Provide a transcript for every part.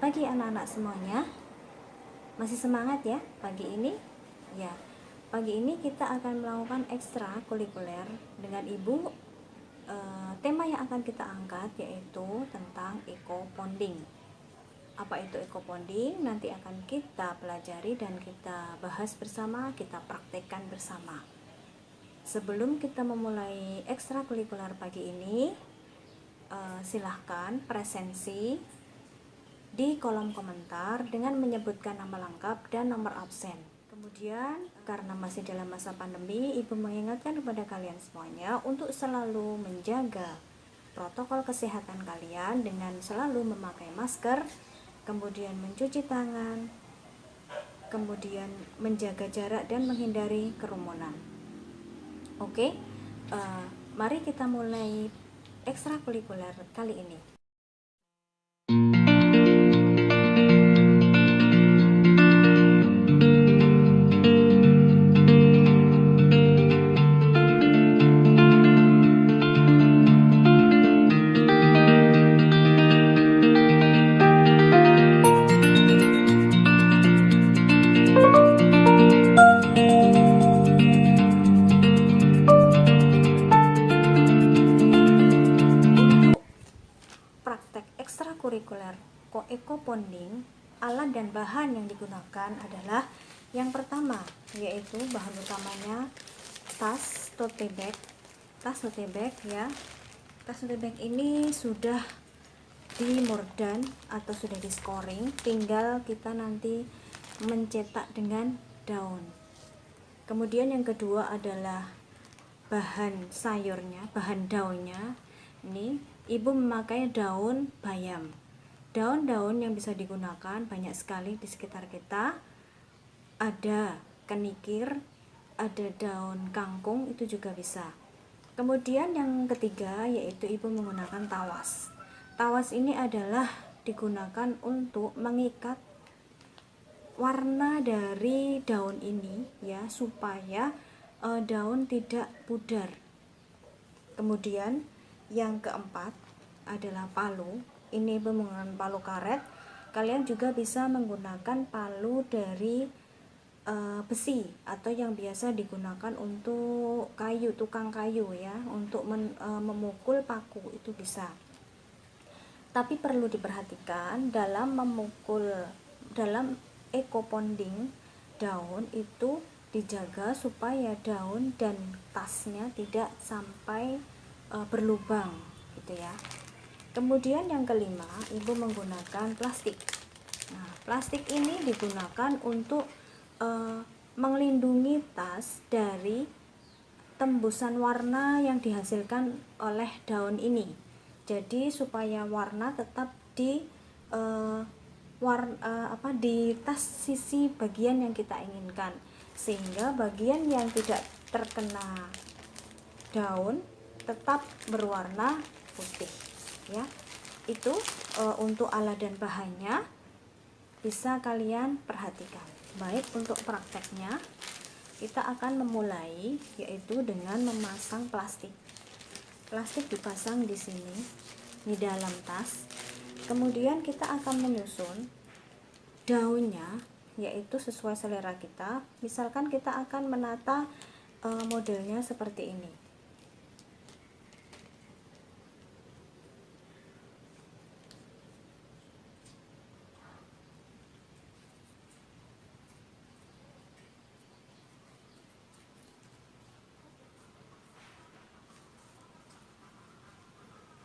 pagi anak-anak semuanya. Masih semangat ya pagi ini? Ya, pagi ini kita akan melakukan ekstrakurikuler dengan Ibu. Tema yang akan kita angkat yaitu tentang eco-bonding. Apa itu eco-bonding? Nanti akan kita pelajari dan kita bahas bersama, kita praktekkan bersama. Sebelum kita memulai ekstrakurikuler pagi ini, silahkan presensi di kolom komentar dengan menyebutkan nama lengkap dan nomor absen. Kemudian, karena masih dalam masa pandemi, Ibu mengingatkan kepada kalian semuanya untuk selalu menjaga protokol kesehatan kalian dengan selalu memakai masker, kemudian mencuci tangan, kemudian menjaga jarak dan menghindari kerumunan. Oke, mari kita mulai ekstrakurikuler kali ini. Ekstrakurikuler eco-bonding, alat dan bahan yang digunakan adalah yang pertama, yaitu bahan utamanya tas tote bag. Tas tote bag ya. Tas tote bag ini sudah di mordan atau sudah di scoring, tinggal kita nanti mencetak dengan daun. Kemudian yang kedua adalah bahan sayurnya, bahan daunnya. Ini Ibu memakai daun bayam. Daun-daun yang bisa digunakan banyak sekali di sekitar kita. Ada kenikir, ada daun kangkung, itu juga bisa. Kemudian yang ketiga yaitu Ibu menggunakan tawas. Tawas ini adalah digunakan untuk mengikat warna dari daun ini ya, supaya daun tidak pudar. Kemudian yang keempat adalah palu. Ini Ibu menggunakan palu karet. Kalian juga bisa menggunakan palu dari besi atau yang biasa digunakan untuk kayu, tukang kayu ya, untuk memukul paku, itu bisa. Tapi perlu diperhatikan dalam eco-bonding daun itu dijaga supaya daun dan tasnya tidak sampai berlubang gitu ya. Kemudian yang kelima, Ibu menggunakan plastik. Nah, plastik ini digunakan untuk melindungi tas dari tembusan warna yang dihasilkan oleh daun ini. Jadi supaya warna tetap di di tas sisi bagian yang kita inginkan, sehingga bagian yang tidak terkena daun tetap berwarna putih ya. Itu untuk alat dan bahannya bisa kalian perhatikan. Baik, untuk prakteknya kita akan memulai yaitu dengan memasang plastik. Plastik dipasang di sini di dalam tas. Kemudian kita akan menyusun daunnya yaitu sesuai selera kita. Misalkan kita akan menata modelnya seperti ini.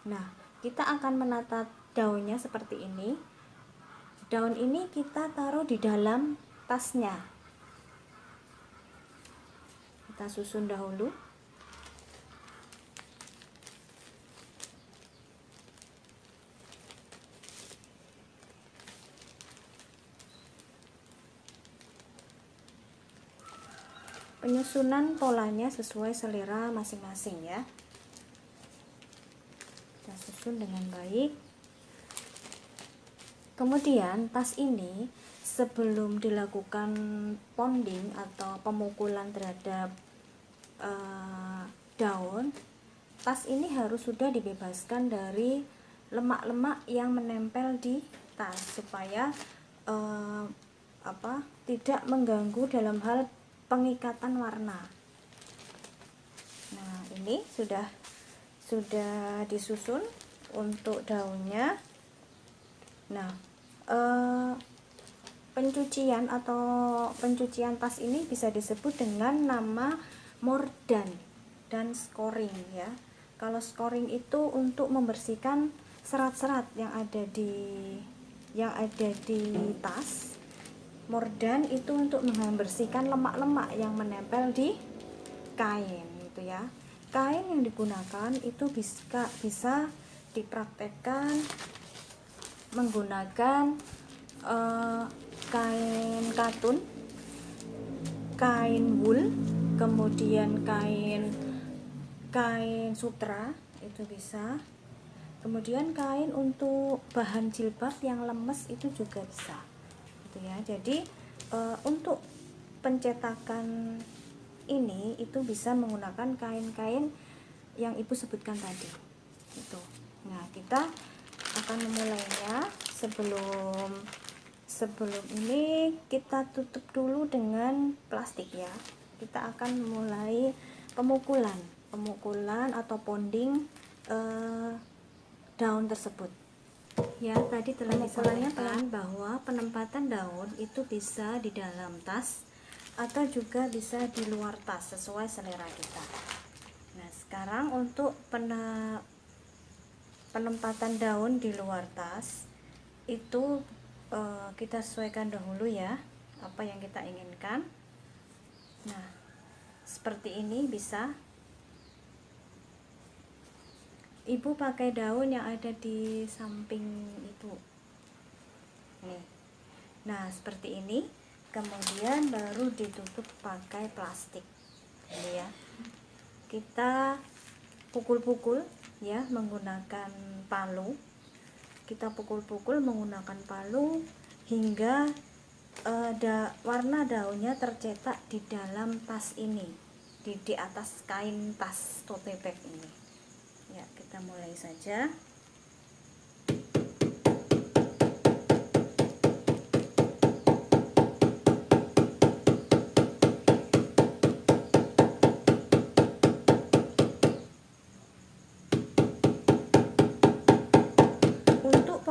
Nah, kita akan menata daunnya seperti ini. Daun ini kita taruh di dalam tasnya. Kita susun dahulu. Penyusunan polanya sesuai selera masing-masing ya. Kita susun dengan baik. Kemudian tas ini sebelum dilakukan ponding atau pemukulan terhadap daun, tas ini harus sudah dibebaskan dari lemak-lemak yang menempel di tas supaya tidak mengganggu dalam hal pengikatan warna. Nah, ini sudah disusun untuk daunnya. Nah, pencucian tas ini bisa disebut dengan nama mordan dan scoring ya. Kalau scoring itu untuk membersihkan serat-serat yang ada di tas. Mordan itu untuk membersihkan lemak-lemak yang menempel di kain gitu ya. Kain yang digunakan itu bisa dipraktekkan menggunakan kain katun, kain wool, kemudian kain sutra itu bisa. Kemudian kain untuk bahan jilbab yang lemes itu juga bisa. Gitu ya. Jadi untuk pencetakan ini itu bisa menggunakan kain-kain yang Ibu sebutkan tadi. Gitu. Nah, kita akan memulainya. Sebelum ini kita tutup dulu dengan plastik ya. Kita akan mulai pemukulan atau ponding daun tersebut. Ya, tadi telah disampaikan bahwa penempatan daun itu bisa di dalam tas atau juga bisa di luar tas sesuai selera kita. Nah, sekarang untuk penempatan daun di luar tas itu kita sesuaikan dahulu ya apa yang kita inginkan. Nah, seperti ini bisa. Ibu pakai daun yang ada di samping itu nih. Nah, seperti ini. Kemudian baru ditutup pakai plastik ini ya. Kita pukul-pukul ya menggunakan palu. Kita pukul-pukul menggunakan palu hingga warna daunnya tercetak di dalam tas ini, di atas kain tas tote bag ini. Ya, kita mulai saja.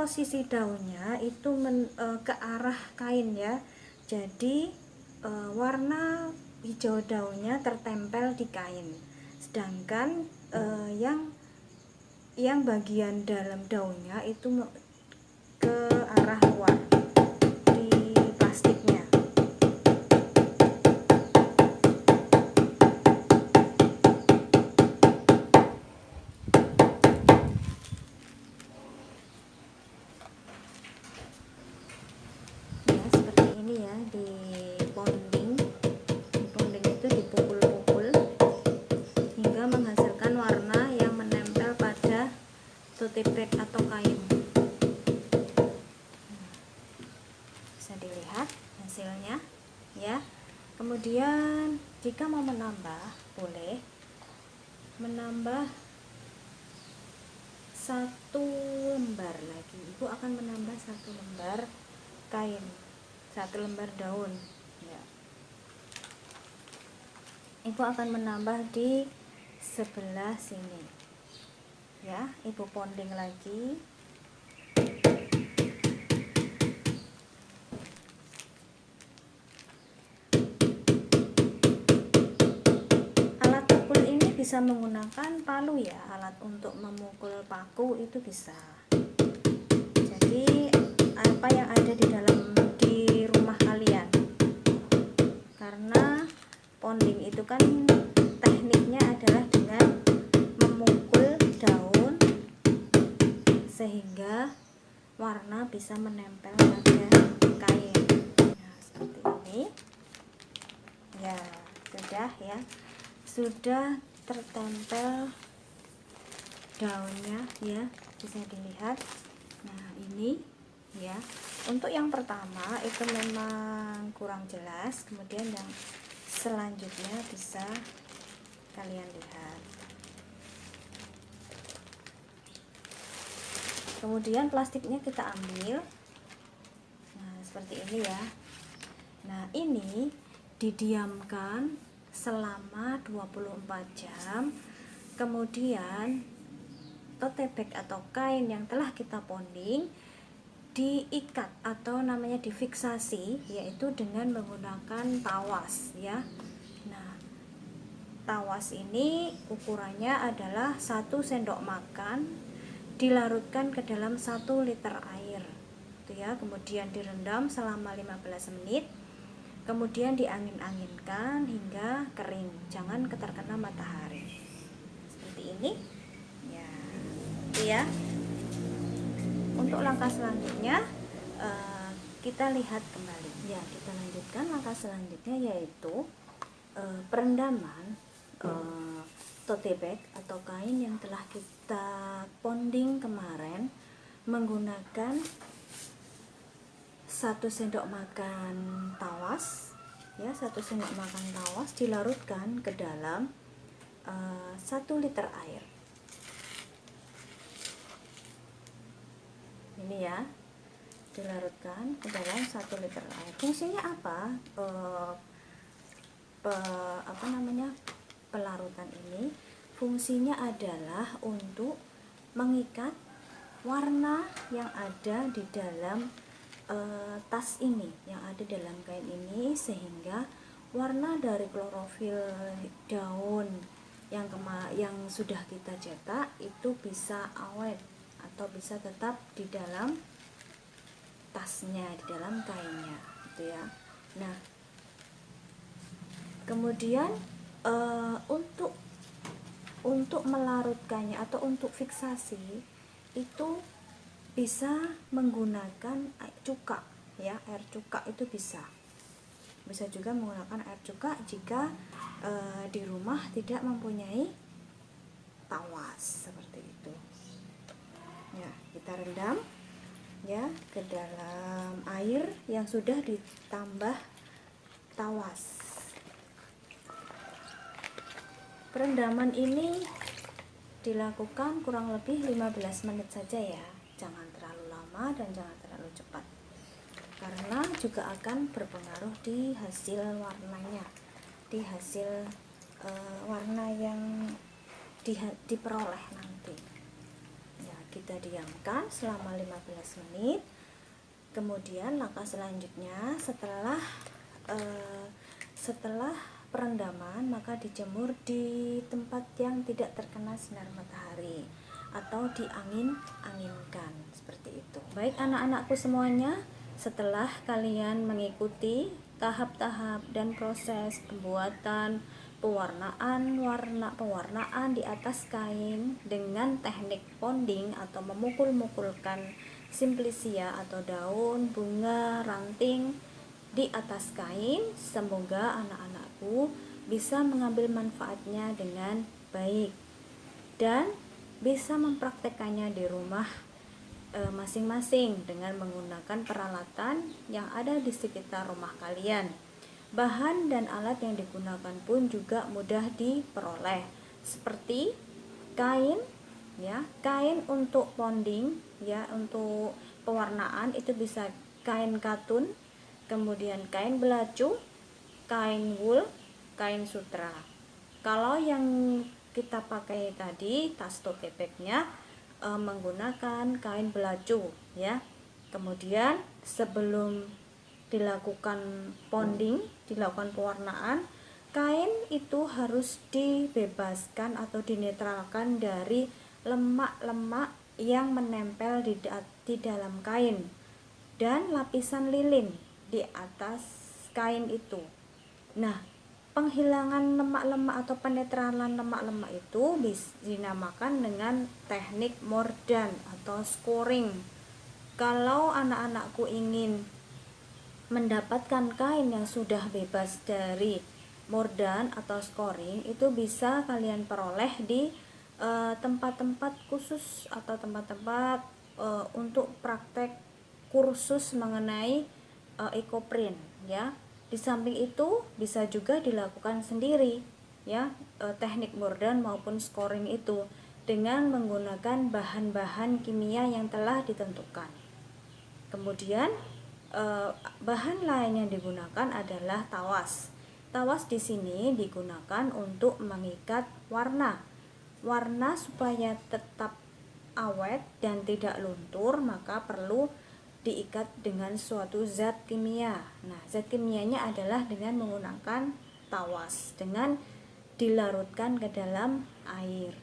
Posisi daunnya itu ke arah kain ya, jadi warna hijau daunnya tertempel di kain, sedangkan yang bagian dalam daunnya itu ke arah luar di plastiknya. Tote bag atau kain. Bisa dilihat hasilnya ya. Kemudian jika mau menambah, boleh menambah 1 lembar lagi. Ibu akan menambah 1 lembar kain, 1 lembar daun ya. Ibu akan menambah di sebelah sini ya. Ibu ponding lagi. Alat pukul ini bisa menggunakan palu ya, alat untuk memukul paku itu bisa. Jadi apa yang ada di rumah kalian, karena ponding itu kan tekniknya adalah dengan memukul daun sehingga warna bisa menempel pada kain. Nah, seperti ini ya, sudah tertempel daunnya ya, bisa dilihat. Nah, ini ya, untuk yang pertama itu memang kurang jelas, kemudian yang selanjutnya bisa kalian lihat. Kemudian plastiknya kita ambil seperti ini ya. Nah, ini didiamkan selama 24 jam. Kemudian tote bag atau kain yang telah kita ponding diikat atau namanya difiksasi, yaitu dengan menggunakan tawas ya. Nah, tawas ini ukurannya adalah 1 sendok makan dilarutkan ke dalam 1 liter air itu ya, kemudian direndam selama 15 menit, kemudian diangin-anginkan hingga kering, jangan terkena matahari. Seperti ini ya, itu ya. Untuk langkah selanjutnya kita lihat kembali ya, kita lanjutkan langkah selanjutnya, yaitu perendaman tote bag atau kain yang telah kita ponding kemarin menggunakan 1 sendok makan tawas ya, 1 sendok makan tawas dilarutkan ke dalam 1 liter air. Ini ya, dilarutkan ke dalam 1 liter air. Fungsinya apa? Pelarutan ini fungsinya adalah untuk mengikat warna yang ada di dalam tas ini, yang ada dalam kain ini, sehingga warna dari klorofil daun yang sudah kita cetak itu bisa awet atau bisa tetap di dalam tasnya, di dalam kainnya gitu ya. Nah, kemudian untuk melarutkannya atau untuk fiksasi itu bisa menggunakan air cuka ya, air cuka itu bisa juga menggunakan air cuka jika di rumah tidak mempunyai tawas seperti itu ya. Kita rendam ya ke dalam air yang sudah ditambah tawas. Perendaman ini dilakukan kurang lebih 15 menit saja ya, jangan terlalu lama dan jangan terlalu cepat, karena juga akan berpengaruh di hasil warnanya, di hasil warna yang diperoleh nanti ya. Kita diamkan selama 15 menit. Kemudian langkah selanjutnya setelah perendaman, maka dijemur di tempat yang tidak terkena sinar matahari atau diangin-anginkan seperti itu. Baik anak-anakku semuanya, setelah kalian mengikuti tahap-tahap dan proses pembuatan pewarnaan di atas kain dengan teknik ponding atau memukul-mukulkan simplicia atau daun, bunga, ranting di atas kain, semoga anak-anakku bisa mengambil manfaatnya dengan baik dan bisa mempraktekannya di rumah masing-masing dengan menggunakan peralatan yang ada di sekitar rumah kalian. Bahan dan alat yang digunakan pun juga mudah diperoleh, seperti kain ya, kain untuk ponding ya, untuk pewarnaan itu bisa kain katun, kemudian kain belacu, kain wool, kain sutra. Kalau yang kita pakai tadi, tas tote bag-nya menggunakan kain belacu ya. Kemudian sebelum dilakukan ponding, dilakukan pewarnaan, kain itu harus dibebaskan atau dinetralkan dari lemak-lemak yang menempel di dalam kain dan lapisan lilin di atas kain itu. Nah, penghilangan lemak-lemak atau penetralan lemak-lemak itu dinamakan dengan teknik mordant atau scoring. Kalau anak-anakku ingin mendapatkan kain yang sudah bebas dari mordant atau scoring, itu bisa kalian peroleh di tempat-tempat khusus atau tempat-tempat untuk praktek kursus mengenai ecoprint ya. Di samping itu bisa juga dilakukan sendiri ya, teknik mordant maupun scoring itu dengan menggunakan bahan-bahan kimia yang telah ditentukan. Kemudian bahan lain yang digunakan adalah tawas. Tawas di sini digunakan untuk mengikat warna. Warna supaya tetap awet dan tidak luntur, maka perlu diikat dengan suatu zat kimia. Nah, zat kimianya adalah dengan menggunakan tawas, dengan dilarutkan ke dalam air.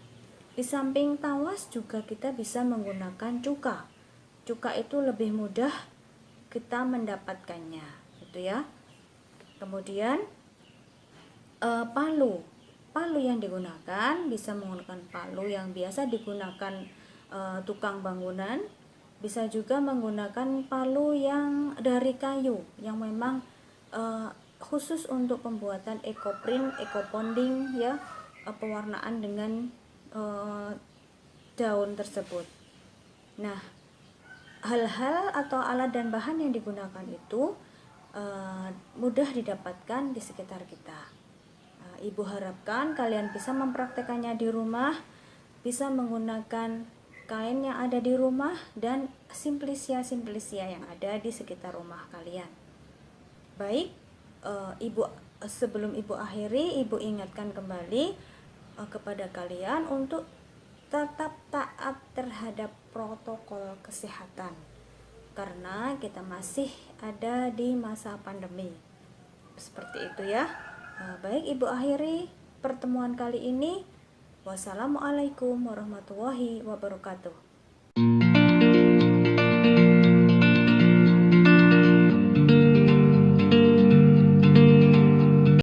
Di samping tawas juga kita bisa menggunakan cuka. Cuka itu lebih mudah kita mendapatkannya, gitu ya. Kemudian palu yang digunakan bisa menggunakan palu yang biasa digunakan tukang bangunan, bisa juga menggunakan palu yang dari kayu yang memang khusus untuk pembuatan ekoprint, ekoponding ya, pewarnaan dengan daun tersebut. Nah, hal-hal atau alat dan bahan yang digunakan itu mudah didapatkan di sekitar kita. Ibu harapkan kalian bisa mempraktekannya di rumah, bisa menggunakan kain yang ada di rumah dan simplisia yang ada di sekitar rumah kalian. Baik, sebelum ibu akhiri, ibu ingatkan kembali kepada kalian untuk tetap taat terhadap protokol kesehatan, karena kita masih ada di masa pandemi. Seperti itu ya. Baik, ibu akhiri pertemuan kali ini. Wassalamualaikum warahmatullahi wabarakatuh.